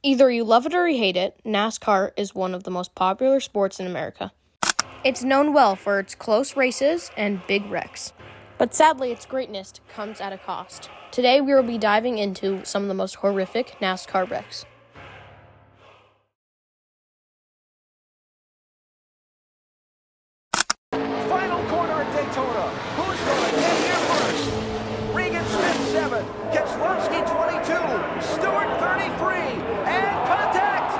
Either you love it or you hate it, NASCAR is one of the most popular sports in America. It's known well for its close races and big wrecks. But sadly, its greatness comes at a cost. Today, we will be diving into some of the most horrific NASCAR wrecks. Final corner at Daytona. Who's going to get here first? Regan Smith, 7. Keselowski, 22. Stewart, 33. And contact!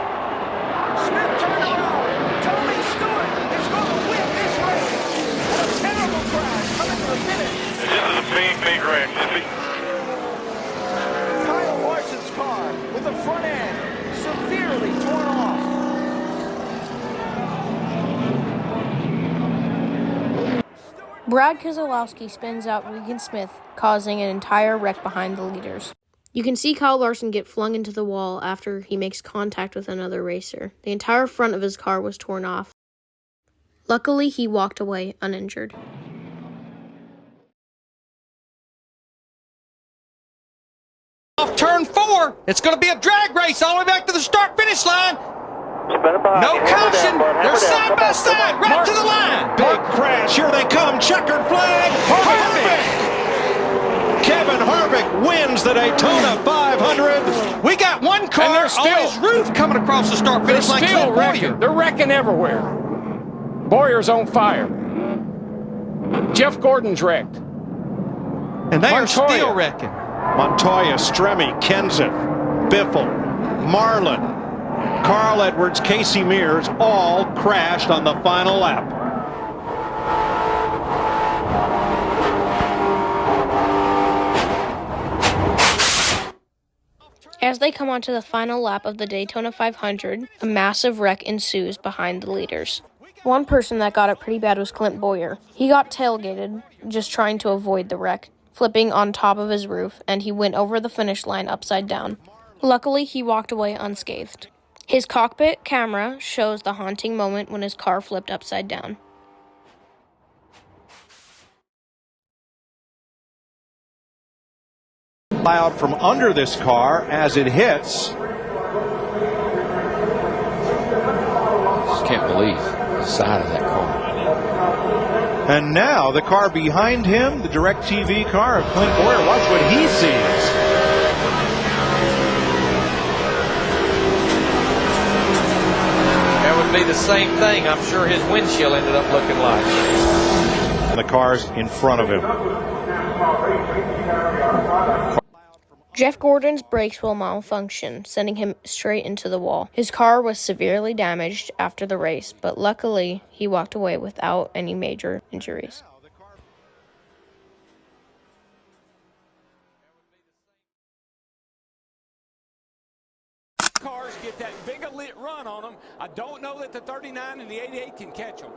Smith turned around. Tommy Stewart is going to win this race. And a terrible crash coming to the finish. This is a big wreck. Kyle Larson's car with the front end severely torn off. Brad Keselowski spins out Regan Smith, causing an entire wreck behind the leaders. You can see Kyle Larson get flung into the wall after he makes contact with another racer. The entire front of his car was torn off. Luckily, he walked away uninjured. Off turn 4, it's going to be a drag race all the way back to the start-finish line. No caution. They're side by side, right to the line. Big crash. Here they come. Checkered flag. Harvick. Kevin Harvick wins the Daytona 500. We got one car on his roof coming across the start-finish line. Still wrecking. They're wrecking everywhere. Boyer's on fire. Jeff Gordon's wrecked. And they are still wrecking. Montoya, Stremme, Kenseth, Biffle, Marlin, Carl Edwards, Casey Mears, all crashed on the final lap. As they come onto the final lap of the Daytona 500, a massive wreck ensues behind the leaders. One person that got it pretty bad was Clint Bowyer. He got tailgated, just trying to avoid the wreck, flipping on top of his roof, and he went over the finish line upside down. Luckily, he walked away unscathed. His cockpit camera shows the haunting moment when his car flipped upside down. Cloud from under this car as it hits. Just can't believe the side of that car. And now the car behind him, the DirecTV car of Clint Bowyer. Watch what he sees. That would be the same thing I'm sure his windshield ended up looking like. And the car's in front of him. Jeff Gordon's brakes will malfunction, sending him straight into the wall. His car was severely damaged after the race, but luckily, he walked away without any major injuries. Cars get that big a lit run on them. I don't know that the 39 and the 88 can catch them.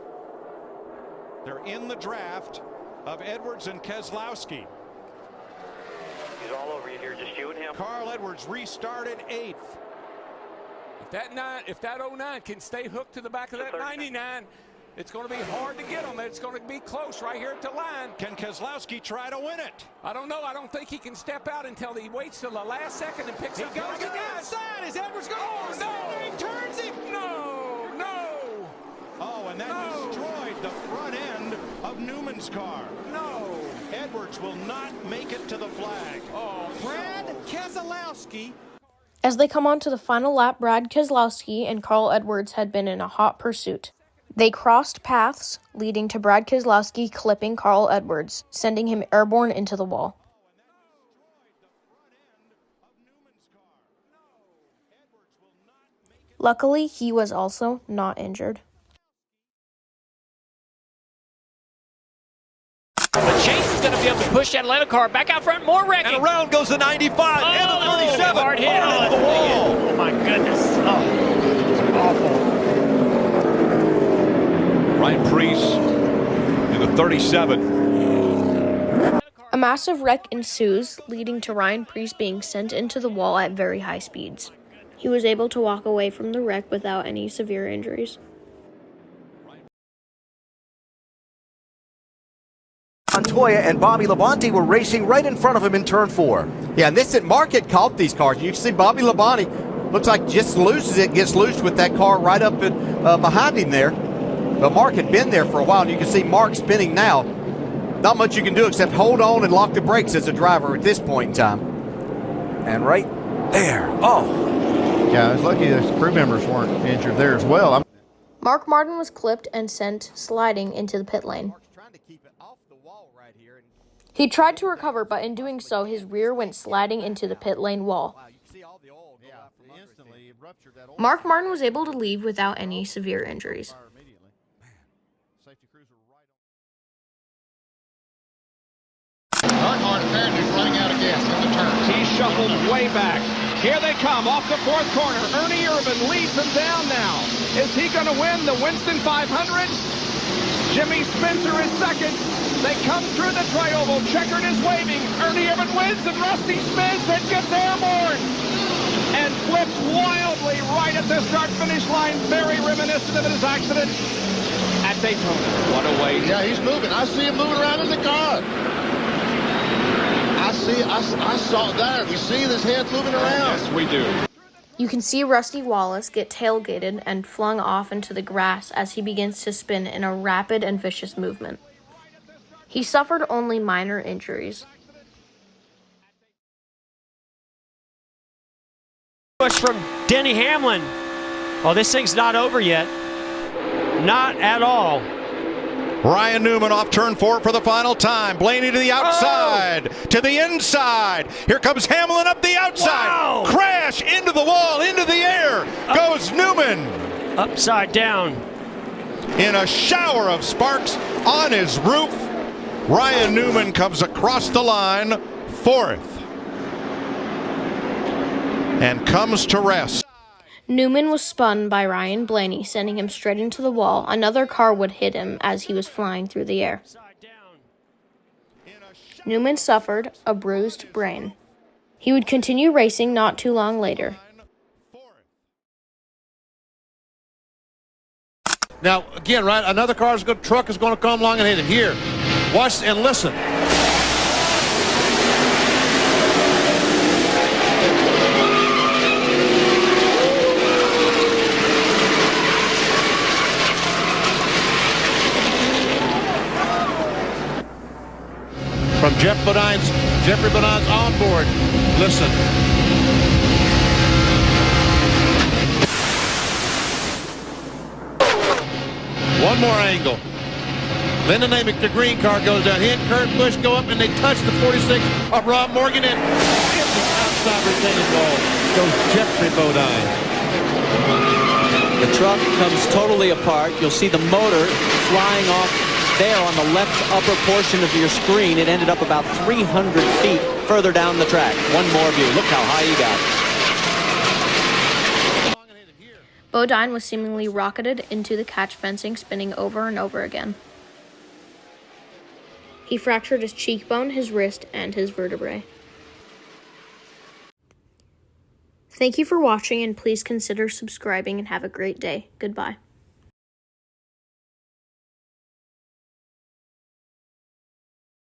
They're in the draft of Edwards and Keselowski. He's all over you here, just you and him. Carl Edwards restarted 8th. If that 09 can stay hooked to the back of that 99, it's going to be hard to get them. It's going to be close right here at the line. Can Keselowski try to win it? I don't know. I don't think he can step out until he waits till the last second and picks up. He goes to the outside. Is Edwards going? Oh, no! He turns him. No, no. Oh, and that destroyed the front end of Newman's car. No. Edwards will not make it to the flag. Oh, Brad Keselowski. As they come on to the final lap, Brad Keselowski and Carl Edwards had been in a hot pursuit. They crossed paths, leading to Brad Keselowski clipping Carl Edwards, sending him airborne into the wall. Luckily, he was also not injured. But Chase is going to be able to push that Atlanta car back out front, more wrecking. And around goes the 95 and the 37. Hard hit. Into the wall. Oh, my goodness. Oh, it's awful. Ryan Preece in the 37. A massive wreck ensues, leading to Ryan Preece being sent into the wall at very high speeds. He was able to walk away from the wreck without any severe injuries. Montoya and Bobby Labonte were racing right in front of him in turn 4. Yeah, and this at Market caught these cars. You can see Bobby Labonte Looks like just loses it, gets loose with that car right up behind him there. But Mark had been there for a while, and you can see Mark spinning now. Not much you can do except hold on and lock the brakes as a driver at this point in time. And right there. Oh. Yeah, I was lucky the crew members weren't injured there as well. Mark Martin was clipped and sent sliding into the pit lane. He tried to recover, but in doing so, his rear went sliding into the pit lane wall. Mark Martin was able to leave without any severe injuries. Earnhardt apparently is running out of gas in the turn. He shuffled way back. Here they come off the fourth corner. Ernie Irvin leads them down now. Is he going to win the Winston 500? Jimmy Spencer is second. They come through the tri-oval. Checkered is waving. Ernie Irvin wins, and Rusty spins and gets airborne and flips wildly right at the start-finish line. Very reminiscent of his accident at Daytona. What a way. Yeah, he's moving. I see him moving around in the car. I saw that. We see his head moving around. Yes, we do. You can see Rusty Wallace get tailgated and flung off into the grass as he begins to spin in a rapid and vicious movement. He suffered only minor injuries. Push from Denny Hamlin. Oh, this thing's not over yet. Not at all. Ryan Newman off turn 4 for the final time. Blaney to the outside, to the inside. Here comes Hamlin up the outside. Wow. Crash into the wall, into the air. Goes Newman. Upside down. In a shower of sparks on his roof, Ryan Newman comes across the line, 4th. And comes to rest. Newman was spun by Ryan Blaney, sending him straight into the wall. Another car would hit him as he was flying through the air. Newman suffered a bruised brain. He would continue racing not too long later. Now, again, right, another truck is going to come along and hit him. Here, watch and listen. From Jeffrey Bodine's onboard. Listen. One more angle. Then the Namath, the green car goes down. He and Kurt Busch go up and they touch the 46 of Rob Morgan and get the outside retaining ball. Goes Jeffrey Bodine. The truck comes totally apart. You'll see the motor flying off there on the left upper portion of your screen. It ended up about 300 feet further down the track. One more view. Look how high he got. Bodine was seemingly rocketed into the catch fencing, spinning over and over again. He fractured his cheekbone, his wrist, and his vertebrae. Thank you for watching, and please consider subscribing and have a great day. Goodbye.